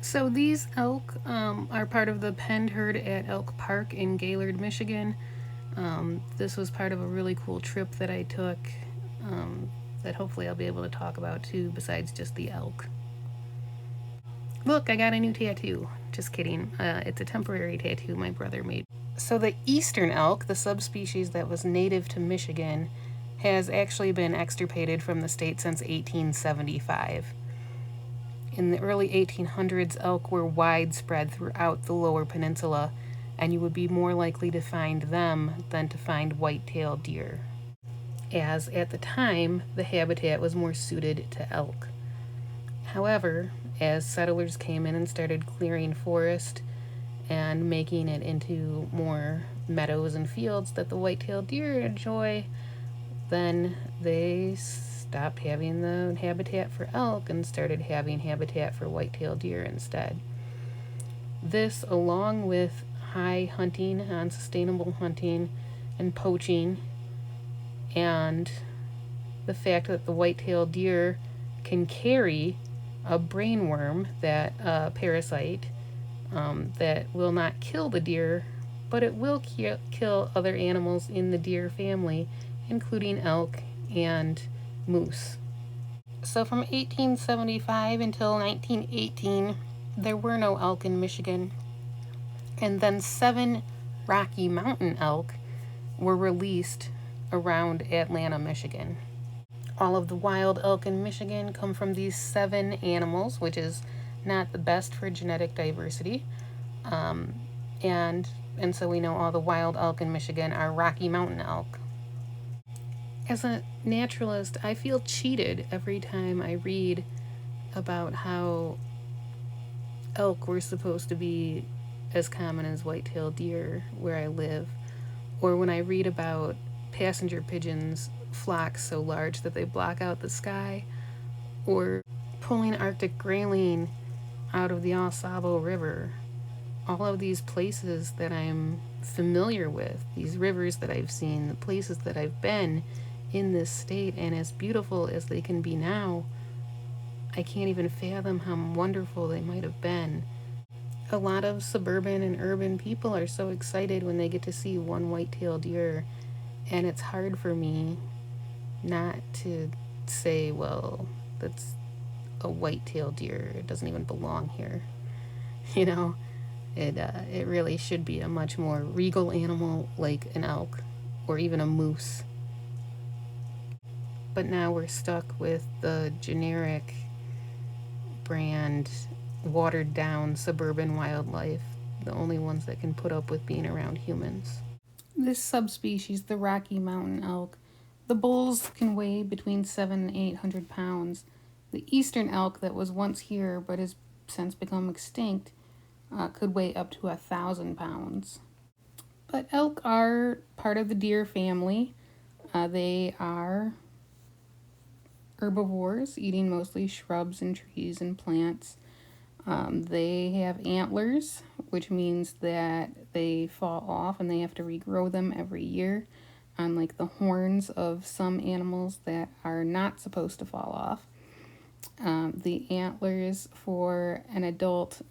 So these elk are part of the penned herd at Elk Park in Gaylord, Michigan. This was part of a really cool trip that I took that hopefully I'll be able to talk about too, besides just the elk. Look, I got a new tattoo. Just kidding. It's a temporary tattoo my brother made. So the eastern elk, the subspecies that was native to Michigan, has actually been extirpated from the state since 1875. In the early 1800s, elk were widespread throughout the lower peninsula, and you would be more likely to find them than to find white-tailed deer, as at the time the habitat was more suited to elk. However, as settlers came in and started clearing forest and making it into more meadows and fields that the white-tailed deer enjoy, then they stopped having the habitat for elk and started having habitat for white-tailed deer instead. This, along with high hunting, unsustainable hunting, and poaching, and the fact that the white-tailed deer can carry a brainworm, that parasite, that will not kill the deer, but it will kill other animals in the deer family, including elk and moose. So from 1875 until 1918, there were no elk in Michigan. And then 7 Rocky Mountain elk were released around Atlanta, Michigan. All of the wild elk in Michigan come from these 7 animals, which is not the best for genetic diversity. Um, and and so we know all the wild elk in Michigan are Rocky Mountain elk. As a naturalist, I feel cheated every time I read about how elk were supposed to be as common as white-tailed deer where I live, or when I read about passenger pigeons flocks so large that they block out the sky, or pulling Arctic grayling out of the Au Sable River. All of these places that I'm familiar with, these rivers that I've seen, the places that I've been in this state, and as beautiful as they can be now, I can't even fathom how wonderful they might have been. A lot of suburban and urban people are so excited when they get to see one white-tailed deer, and it's hard for me not to say, well, that's a white-tailed deer. It doesn't even belong here. You know, it really should be a much more regal animal like an elk or even a moose. But now we're stuck with the generic brand, watered down suburban wildlife, the only ones that can put up with being around humans. This subspecies, the Rocky Mountain elk, the bulls can weigh between 7 and 800 pounds. The eastern elk that was once here but has since become extinct could weigh up to 1,000 pounds. But elk are part of the deer family. They are herbivores, eating mostly shrubs and trees and plants. They have antlers, which means that they fall off and they have to regrow them every year, unlike the horns of some animals that are not supposed to fall off. The antlers for an adult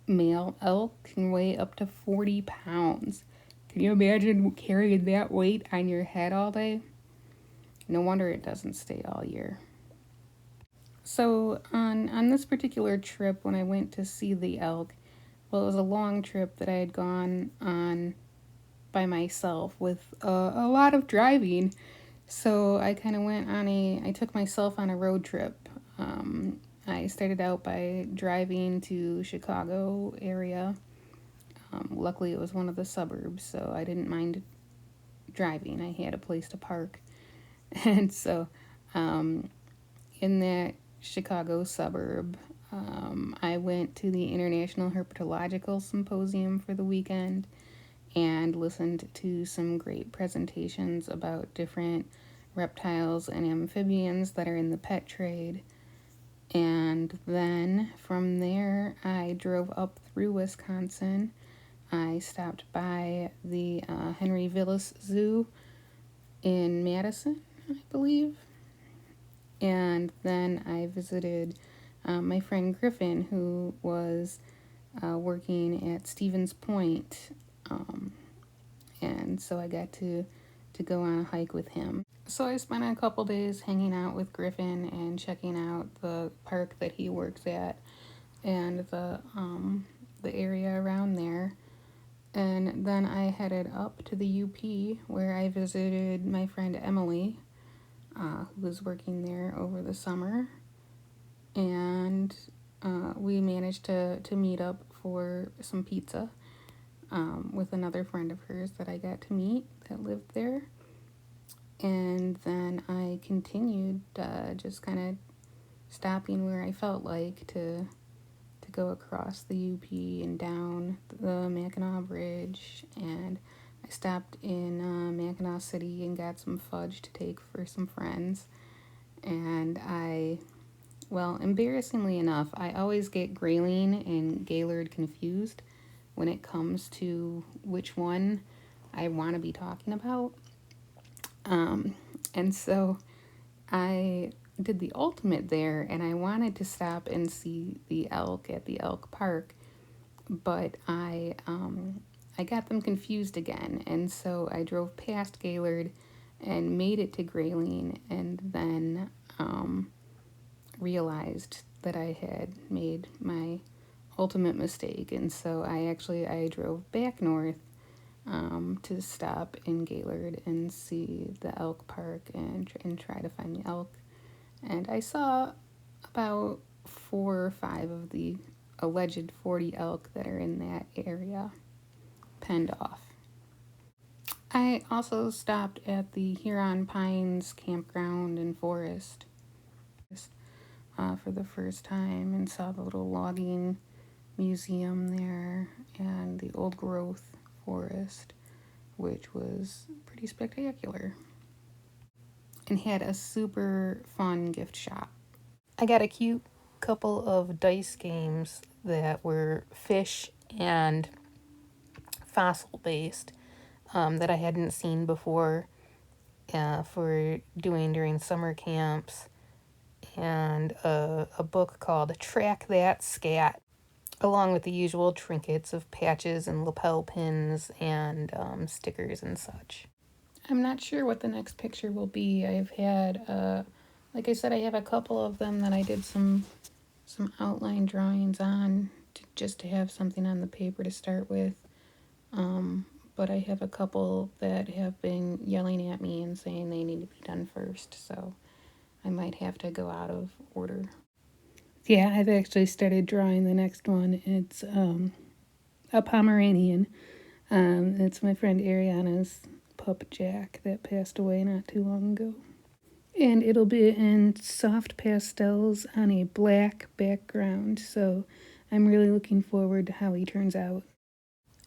male elk can weigh up to 40 pounds. Can you imagine carrying that weight on your head all day? No wonder it doesn't stay all year. So on this particular trip, when I went to see the elk, well, it was a long trip that I had gone on by myself with a lot of driving. So I kind of I took myself on a road trip. I started out by driving to Chicago area. Luckily, it was one of the suburbs, so I didn't mind driving. I had a place to park. And so in that Chicago suburb, I went to the International Herpetological Symposium for the weekend and listened to some great presentations about different reptiles and amphibians that are in the pet trade. And then from there, I drove up through Wisconsin. I stopped by the Henry Vilas Zoo in Madison, I believe. And then I visited my friend Griffin, who was working at Stevens Point, and so I got to go on a hike with him. So I spent a couple days hanging out with Griffin and checking out the park that he works at and the area around there. And then I headed up to the UP where I visited my friend Emily, who was working there over the summer. And we managed to meet up for some pizza with another friend of hers that I got to meet that lived there. And then I continued just kind of stopping where I felt like to go across the UP and down the Mackinac Bridge. And I stopped in Mackinac City and got some fudge to take for some friends. And well, embarrassingly enough, I always get Grayling and Gaylord confused when it comes to which one I want to be talking about. And so I did the ultimate there, and I wanted to stop and see the elk at the Elk Park, but I got them confused again, and so I drove past Gaylord and made it to Grayling, and then realized that I had made my ultimate mistake, and so I drove back north to stop in Gaylord and see the Elk Park and try to find the elk. And I saw about 4 or 5 of the alleged 40 elk that are in that area penned off. I also stopped at the Huron Pines campground and forest for the first time and saw the little logging museum there and the old growth forest, which was pretty spectacular, and had a super fun gift shop. I got a cute couple of dice games that were fish and fossil based that I hadn't seen before for doing during summer camps, and a book called Track That Scat, along with the usual trinkets of patches and lapel pins and stickers and such. I'm not sure what the next picture will be. I've had, like I said, I have a couple of them that I did some outline drawings on just to have something on the paper to start with. But I have a couple that have been yelling at me and saying they need to be done first, so I might have to go out of order. Yeah, I've actually started drawing the next one. It's a Pomeranian. It's my friend Ariana's pup Jack that passed away not too long ago. And it'll be in soft pastels on a black background, so I'm really looking forward to how he turns out.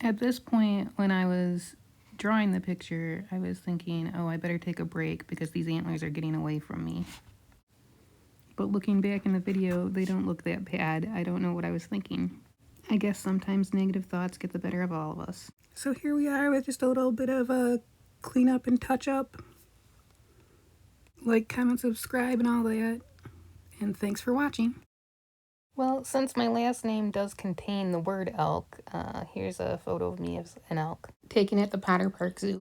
At this point, when I was drawing the picture, I was thinking, oh, I better take a break because these antlers are getting away from me. But looking back in the video, they don't look that bad. I don't know what I was thinking. I guess sometimes negative thoughts get the better of all of us. So here we are with just a little bit of a cleanup and touch up. Like, comment, subscribe, and all that. And thanks for watching. Well, since my last name does contain the word elk, here's a photo of me as an elk taken at the Potter Park Zoo.